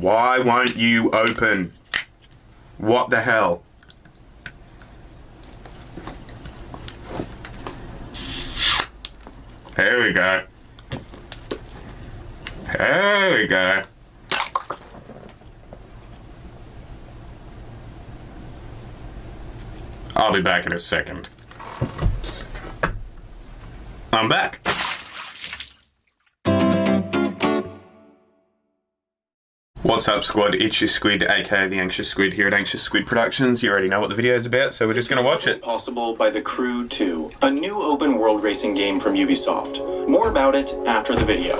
Why won't you open? What the hell? There we go. There we go. I'll be back in a second. I'm back. What's up, Squad? It's your Squid, aka the Anxious Squid, here at Anxious Squid Productions. You already know what the video is about, so we're just going to watch it. Possible by The Crew 2, a new open-world racing game from Ubisoft. More about it after the video.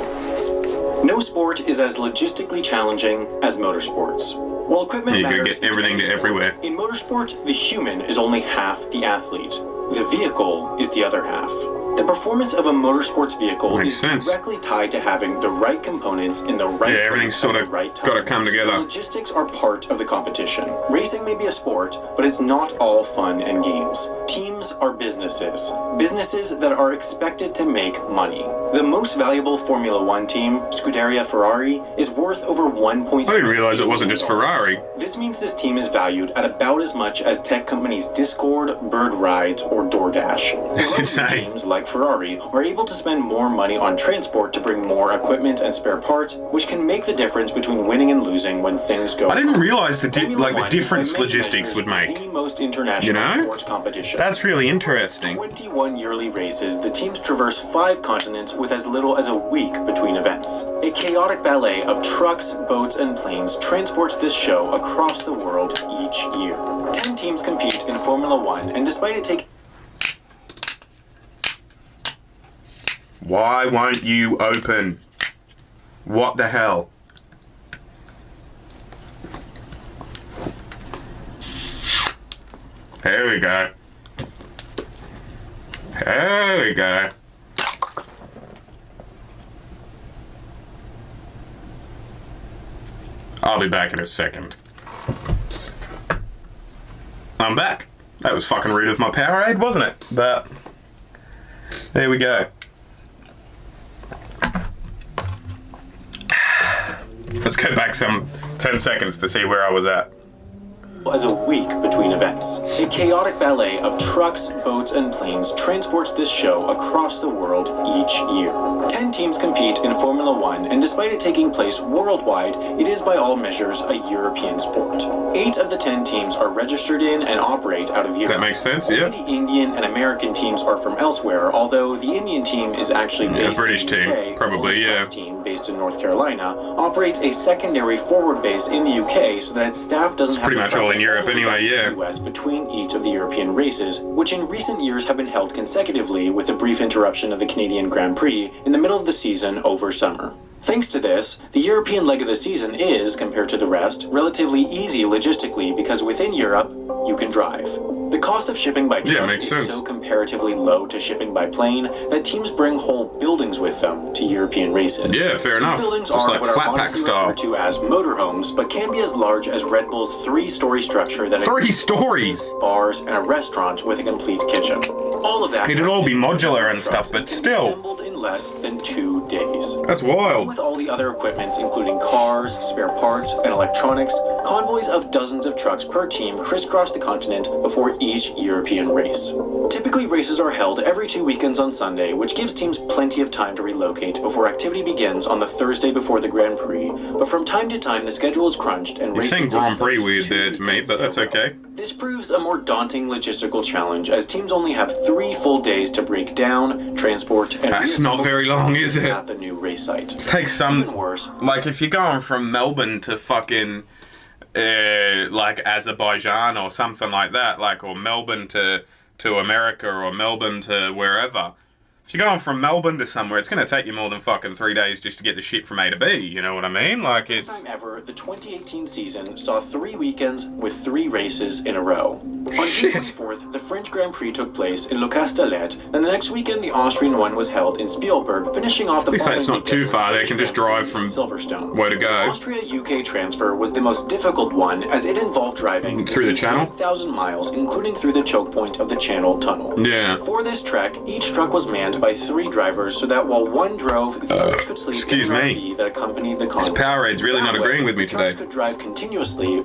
No sport is as logistically challenging as motorsports. While equipment matters, get everything to everywhere. In motorsport, the human is only half the athlete. The vehicle is the other half. The performance of a motorsports vehicle is directly tied to having the right components in the right everything's sort of right time. got to come together. The logistics are part of the competition. Racing may be a sport, but it's not all fun and games. Teams are businesses. Businesses that are expected to make money. The most valuable Formula One team, Scuderia Ferrari, is worth over $1.3 I didn't realize it wasn't just Ferrari. This means this team is valued at about as much as tech companies Discord, Bird Rides, or DoorDash. That's insane. Teams like Ferrari are able to spend more money on transport to bring more equipment and spare parts, which can make the difference between winning and losing when things go. I didn't realize the difference logistics would make. The most international sports competition. That's really interesting. 21 yearly races, the teams traverse 5 continents with as little as a week between events. A chaotic ballet of trucks, boats, and planes transports this show across the world each year. 10 teams compete in Formula One, and despite it taking... Why won't you open? What the hell? There we go. There we go. I'll be back in a second. I'm back. That was fucking rude of my Powerade, wasn't it? But there we go. Let's go back some 10 seconds to see where I was at. As a week between events. A chaotic ballet of trucks, boats, and planes transports this show across the world each year. 10 teams compete in Formula One, and despite it taking place worldwide, it is by all measures a European sport. 8 of the 10 teams are registered in and operate out of Europe. That makes sense, yeah. Only the Indian and American teams are from elsewhere, although the Indian team is actually based British in the UK. team, probably, yeah. The US team, based in North Carolina, operates a secondary forward base in the UK so that its staff doesn't have to travel in Europe anyway, yeah. US between each of the European races, which in recent years have been held consecutively with a brief interruption of the Canadian Grand Prix in the middle of the season over summer. Thanks to this, the European leg of the season is, compared to the rest, relatively easy logistically because within Europe, you can drive. The cost of shipping by truck is so comparatively low to shipping by plane that teams bring whole buildings with them to European races. Yeah, fair enough. These buildings Just are like what are flat pack honestly style. referred to as motorhomes, but can be as large as Red Bull's 3-story structure that 3 stories? Offices, bars, and a restaurant with a complete kitchen. All of that. It'd all be modular and stuff, but still. Assembled in less than 2 days. That's wild. With all the other equipment, including cars, spare parts, and electronics, convoys of dozens of trucks per team crisscross the continent before each European race. Typically, races are held every 2 weekends on Sunday, which gives teams plenty of time to relocate before activity begins on the Thursday before the Grand Prix. But from time to time, the schedule is crunched and races take place Grand Prix weird 2 there to me, but that's okay. This proves a more daunting logistical challenge, as teams only have 3 full days to break down, transport, and that's not very long, is it? At the new race site. It takes some. Even worse, like if you're going from Melbourne to fucking like Azerbaijan or something like that, like, or Melbourne to America or Melbourne to wherever. If you're going from Melbourne to somewhere, it's going to take you more than fucking 3 days just to get the shit from A to B, you know what I mean? Like, it's... First time ever, the 2018 season saw 3 weekends with 3 races in a row. On June 24th, the French Grand Prix took place in Le Castellet, and the next weekend the Austrian one was held in Spielberg, finishing off the following It's not too far. They can just drive from Silverstone. where to go. The Austria-UK transfer was the most difficult one, as it involved driving through the channel, 1,000 miles, including through the choke point of the Channel Tunnel. Yeah. For this trek, each truck was manned by 3 drivers, so that while one drove, the others could sleep in an RV that accompanied the convoy. This Powerade really not agreeing with me today. Trucks could drive continuously.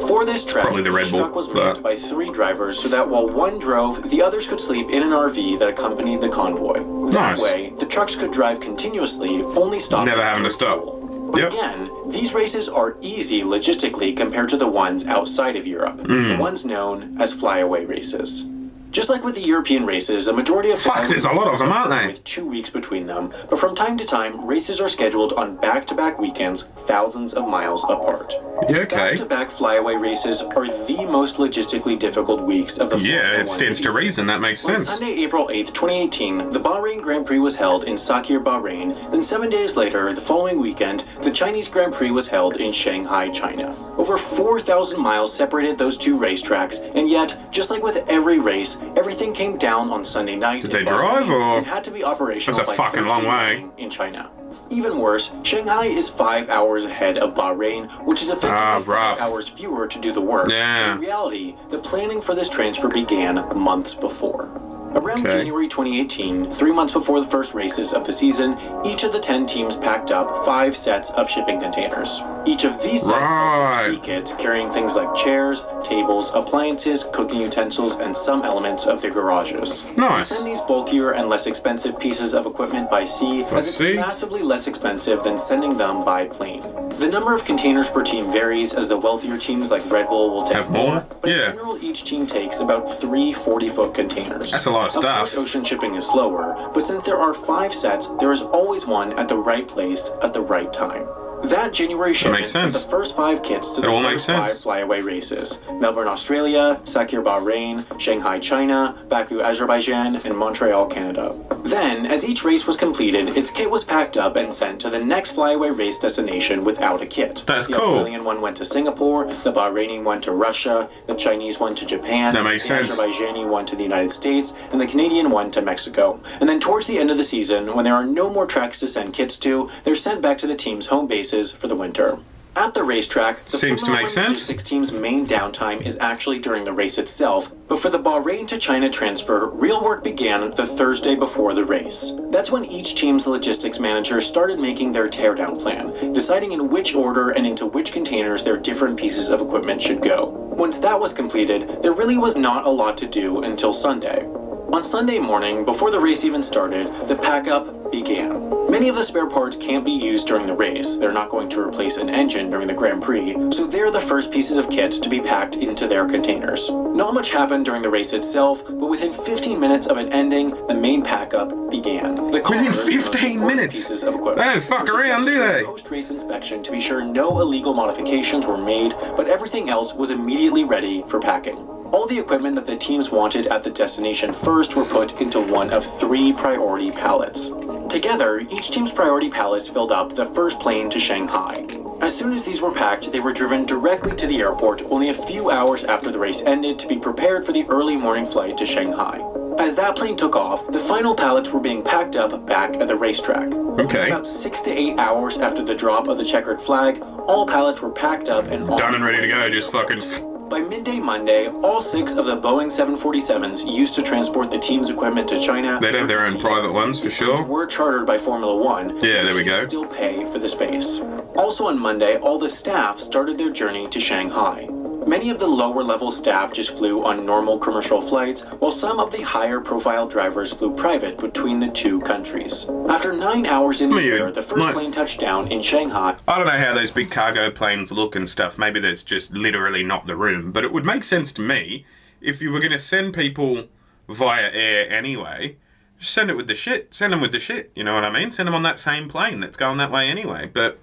For this trek, Probably the Red each Bull, truck was manned by 3 drivers, so that while one drove, the others could sleep in an RV that accompanied the convoy. That way, the trucks could drive continuously, only stopping. Never having to stop. But again, these races are easy logistically compared to the ones outside of Europe, the ones known as flyaway races. Just like with the European races, a majority of there's a lot of them, aren't they? With 2 weeks between them, but from time to time, races are scheduled on back-to-back weekends, thousands of miles apart. These back-to-back flyaway races are the most logistically difficult weeks of the Formula 1 it stands season. to reason. That makes sense. On Sunday, April 8th, 2018, the Bahrain Grand Prix was held in Sakhir, Bahrain. Then 7 days later, the following weekend, the Chinese Grand Prix was held in Shanghai, China. Over 4,000 miles separated those 2 racetracks, and yet, just like with every race, everything came down on Sunday night. Did they drive, or? And had to be operational That's a by fucking Thursday long way. morning in China. Even worse, Shanghai is 5 hours ahead of Bahrain, which is effectively 5 hours fewer to do the work. In reality, the planning for this transfer began months before. Around January 2018, 3 months before the first races of the season, each of the 10 teams packed up 5 sets of shipping containers. Each of these sets had sea kits carrying things like chairs, tables, appliances, cooking utensils, and some elements of their garages. They send these bulkier and less expensive pieces of equipment by sea, as it's massively less expensive than sending them by plane. The number of containers per team varies, as the wealthier teams like Red Bull will take more, but in general each team takes about 3 40-foot containers. That's a lot of stuff. Of course, ocean shipping is slower, but since there are 5 sets, there is always one at the right place at the right time. That January shipment sent the first 5 kits to the first 5 flyaway races: Melbourne, Australia, Sakhir, Bahrain, Shanghai, China, Baku, Azerbaijan, and Montreal, Canada. Then, as each race was completed, its kit was packed up and sent to the next flyaway race destination without a kit. That's the Australian one went to Singapore, the Bahraini one to Russia, the Chinese one to Japan, the Azerbaijani one to the United States, and the Canadian one to Mexico. And then towards the end of the season, when there are no more tracks to send kits to, they're sent back to the team's home bases for the winter. At the racetrack, the Formula 1 logistics team's main downtime is actually during the race itself, but for the Bahrain to China transfer, real work began the Thursday before the race. That's when each team's logistics manager started making their teardown plan, deciding in which order and into which containers their different pieces of equipment should go. Once that was completed, there really was not a lot to do until Sunday. On Sunday morning, before the race even started, the pack-up began. Many of the spare parts can't be used during the race. They're not going to replace an engine during the Grand Prix, so they're the first pieces of kit to be packed into their containers. Not much happened during the race itself, but within 15 minutes of it ending, the main pack-up began. Within 15 minutes? Pieces of equipment. They don't fuck around, do they? Post-race inspection to be sure no illegal modifications were made, but everything else was immediately ready for packing. All the equipment that the teams wanted at the destination first were put into one of 3 priority pallets. Together, each team's priority pallets filled up the first plane to Shanghai. As soon as these were packed, they were driven directly to the airport only a few hours after the race ended to be prepared for the early morning flight to Shanghai. As that plane took off, the final pallets were being packed up back at the racetrack. About 6 to 8 hours after the drop of the checkered flag, all pallets were packed up and done and ready to go, just fucking... By midday Monday, all 6 of the Boeing 747s used to transport the team's equipment to China. They'd have their own private ones, for sure. Were chartered by Formula 1. Yeah, there we go. Still pay for the space. Also on Monday, all the staff started their journey to Shanghai. Many of the lower-level staff just flew on normal commercial flights, while some of the higher-profile drivers flew private between the 2 countries. After 9 hours in the air, the first plane touched down in Shanghai. I don't know how those big cargo planes look and stuff. Maybe that's just literally not the room. But it would make sense to me if you were going to send people via air anyway. Just send it with the shit. Send them with the shit. You know what I mean? Send them on that same plane that's going that way anyway. But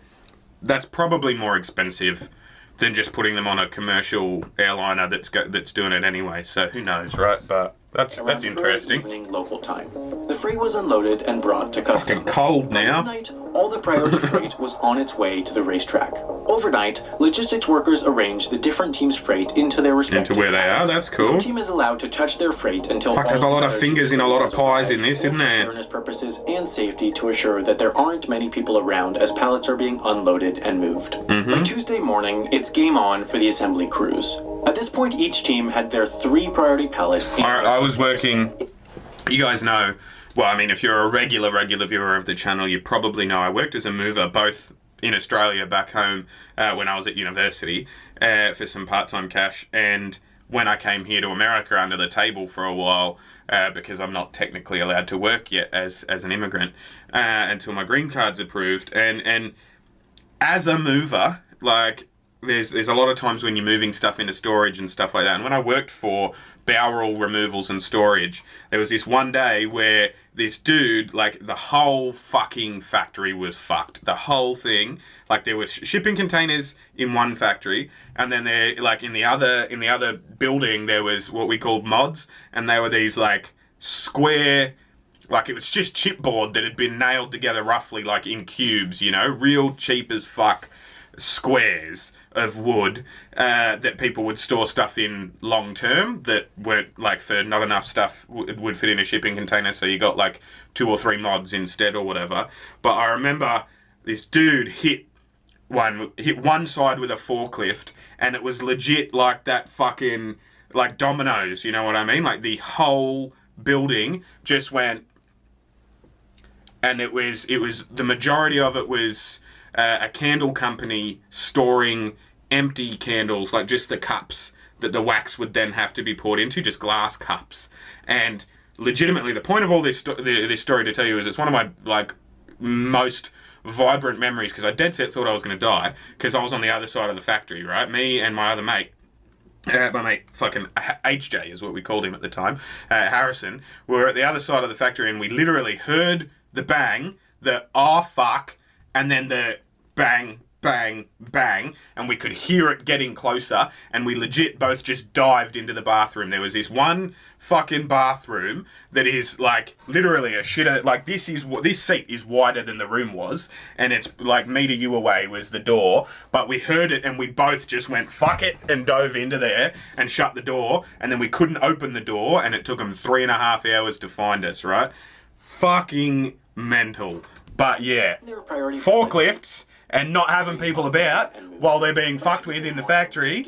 that's probably more expensive than just putting them on a commercial airliner that's doing it anyway. So who knows, right? But that's interesting. Evening local time. The freight was unloaded and brought to customs. Fucking cold now. Night, all the priority freight was on its way to the racetrack. Overnight, logistics workers arranged the different teams' freight into their respective into where they are. That's cool. No team is allowed to touch their freight until Fuck, there's a lot of fingers in a lot of pies in this, isn't there? For fairness purposes and safety to assure that there aren't many people around as pallets are being unloaded and moved. By Tuesday morning, it's game on for the assembly crews. At this point, each team had their 3 priority pallets. I was working. You guys know. Well, I mean, if you're a regular viewer of the channel, you probably know I worked as a mover both in Australia back home when I was at university for some part-time cash, and when I came here to America under the table for a while because I'm not technically allowed to work yet as an immigrant until my green card's approved. And as a mover, like, there's a lot of times when you're moving stuff into storage and stuff like that. And when I worked for Bowral Removals and Storage, there was this one day where this dude, like, the whole fucking factory was fucked. The whole thing, like, there was shipping containers in one factory, and then there, like, in the other building, there was what we called mods, and they were these, like, square, like, it was just chipboard that had been nailed together roughly, like, in cubes, you know, real cheap as fuck squares of wood that people would store stuff in long term that weren't, like, for not enough stuff would fit in a shipping container, so you got like 2 or 3 mods instead or whatever. But I remember this dude hit one side with a forklift, and it was legit like that fucking, like, dominoes, you know what I mean? Like, the whole building just went, and it was the majority of it was a candle company storing empty candles, like just the cups that the wax would then have to be poured into, just glass cups. And legitimately, the point of all this story to tell you is it's one of my, like, most vibrant memories, because I dead set thought I was going to die, because I was on the other side of the factory, right? Me and my other mate, my mate, fucking HJ is what we called him at the time, Harrison, were at the other side of the factory, and we literally heard the bang, the "oh fuck," and then the bang, bang, bang, and we could hear it getting closer, and we legit both just dived into the bathroom. There was this one fucking bathroom that is, like, literally a shitter, like, this seat is wider than the room was, and it's like me to you away was the door, but we heard it and we both just went fuck it and dove into there and shut the door, and then we couldn't open the door, and it took them 3.5 hours to find us, right? Fucking mental. But yeah, forklifts and not having people about while they're being fucked with in the factory.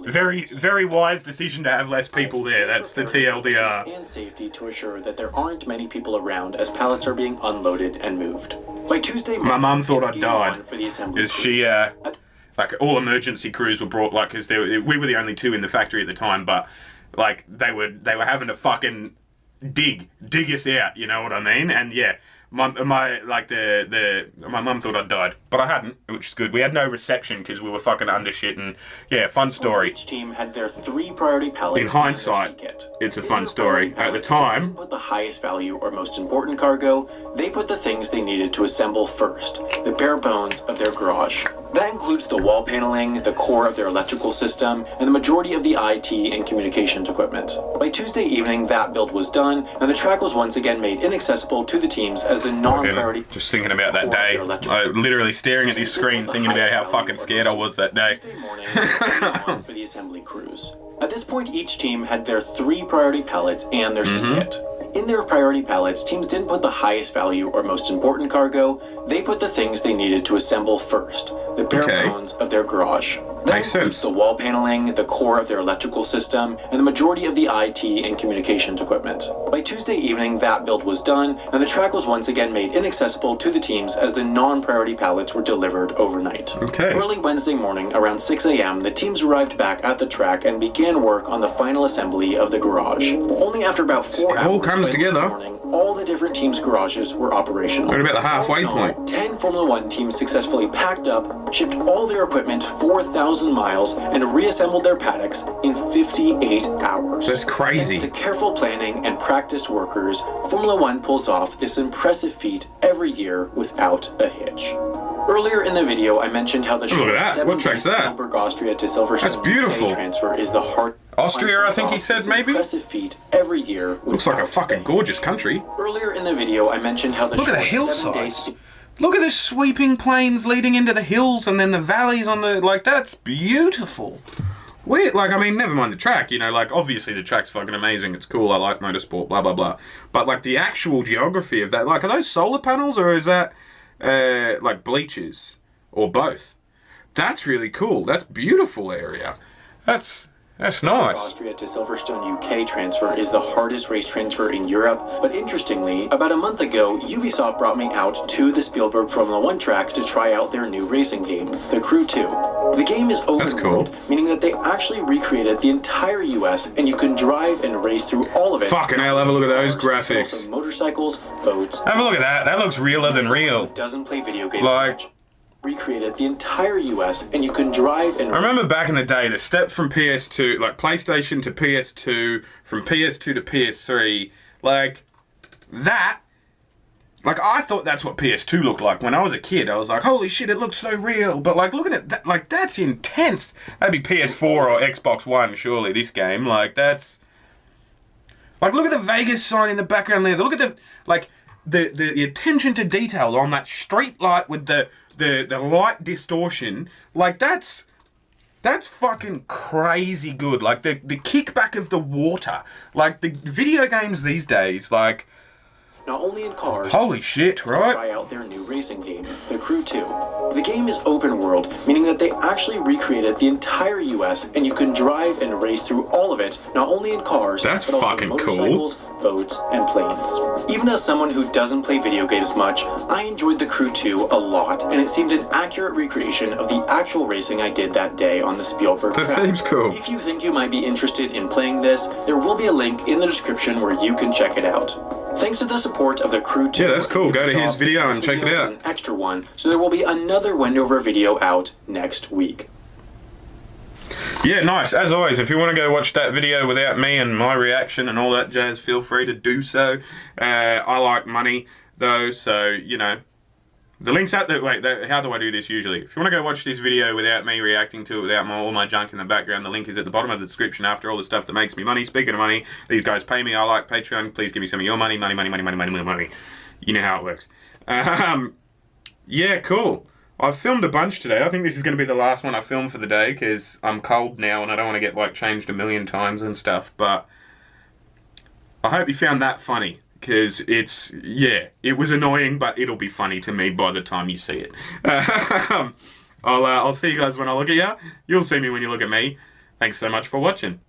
Very, very wise decision to have less people there. That's the TLDR. And safety to assure that there aren't many people around as pallets are being unloaded and moved. By Tuesday morning, my mum thought I died because she, like, all emergency crews were brought, like, because we were the only 2 in the factory at the time, but, like, they were having to fucking dig us out. You know what I mean? And yeah. My mum thought I'd died, but I hadn't, which is good. We had no reception because we were fucking under shit, and yeah, fun story. Each team had their 3 priority pallets. In hindsight, it's a fun story. At the time, didn't put the highest value or most important cargo. They put the things they needed to assemble first, the bare bones of their garage. That includes the wall paneling, the core of their electrical system, and the majority of the IT and communications equipment. By Tuesday evening, that build was done, and the track was once again made inaccessible to the teams as the non-priority. Just thinking about that day, literally staring at this screen, thinking about how fucking scared I was that day. Tuesday morning on for the assembly crews. At this point, each team had their 3 priority pallets and their seat kit. In their priority pallets, teams didn't put the highest value or most important cargo. They put the things they needed to assemble first, the bare bones of their garage. That includes the wall paneling, the core of their electrical system, and the majority of the IT and communications equipment. By Tuesday evening, that build was done, and the track was once again made inaccessible to the teams as the non-priority pallets were delivered overnight. Early Wednesday morning, around 6 a.m., the teams arrived back at the track and began work on the final assembly of the garage. Only after about 4 hours all comes together. Morning, all the different teams' garages were operational. What about the halfway point? 10 Formula 1 teams successfully packed up, shipped all their equipment 4,000 miles, and reassembled their paddocks in 58 hours. That's crazy. Thanks to careful planning and practiced workers, Formula 1 pulls off this impressive feat every year without a hitch. Earlier in the video, I mentioned how the short 7-day Spielberg, Austria to Silverstone transfer is the heart. Austria, I think he said, maybe? Impressive feat every year. Looks like a fucking gorgeous country. Earlier in the video, I mentioned how the look at the hillsides. Look at the sweeping plains leading into the hills and then the valleys on the... Like, that's beautiful. Weird. Like, I mean, never mind the track, you know, like, obviously the track's fucking amazing. It's cool. I like motorsport, blah, blah, blah. But, like, the actual geography of that... Like, are those solar panels or is that, like, bleachers? Or both? That's really cool. That's beautiful area. That's nice. Austria to Silverstone UK transfer is the hardest race transfer in Europe, but interestingly, about a month ago, Ubisoft brought me out to the Spielberg Formula 1 track to try out their new racing game, The Crew 2. The game is open world, meaning that they actually recreated the entire US and you can drive and race through all of it. Fucking hell, have a look at those graphics. Also motorcycles, boats... Have a look at that. That looks realer than real. Doesn't play video games much. Recreated the entire US and you can drive and... I remember back in the day, the step from PS2, like PlayStation to PS2, from PS2 to PS3, like, that, like, I thought that's what PS2 looked like when I was a kid. I was like, holy shit, it looks so real. But, like, looking at that, like, that's intense. That'd be PS4 or Xbox One, surely, this game. Like, that's... Like, look at the Vegas sign in the background there. Look at the, like, the attention to detail on that street light with the light distortion, like that's fucking crazy good. Like the kickback of the water, like the video games these days, like not only in cars. Holy shit, right? Try out their new racing game, The Crew 2. The game is open world, meaning that they actually recreated the entire US and you can drive and race through all of it, not only in cars, but also motorcycles, boats, and planes. Even as someone who doesn't play video games much, I enjoyed The Crew 2 a lot, and it seemed an accurate recreation of the actual racing I did that day on the Spielberg track. That seems cool. If you think you might be interested in playing this, there will be a link in the description where you can check it out. Thanks to the support of The Crew 2. Yeah, that's cool. Go to his video and check it out. An extra one, so there will be another Wendover video out next week. Yeah, nice. As always, if you want to go watch that video without me and my reaction and all that jazz, feel free to do so. I like money, though, so, you know. The link's out there. Wait, how do I do this usually? If you want to go watch this video without me reacting to it, without all my junk in the background, the link is at the bottom of the description after all the stuff that makes me money. Speaking of money, these guys pay me. I like Patreon. Please give me some of your money. Money. You know how it works. Yeah, cool. I've filmed a bunch today. I think this is going to be the last one I film for the day because I'm cold now and I don't want to get, like, changed a million times and stuff. But I hope you found that funny. Because it's, yeah, it was annoying, but it'll be funny to me by the time you see it. I'll see you guys when I look at you. You'll see me when you look at me. Thanks so much for watching.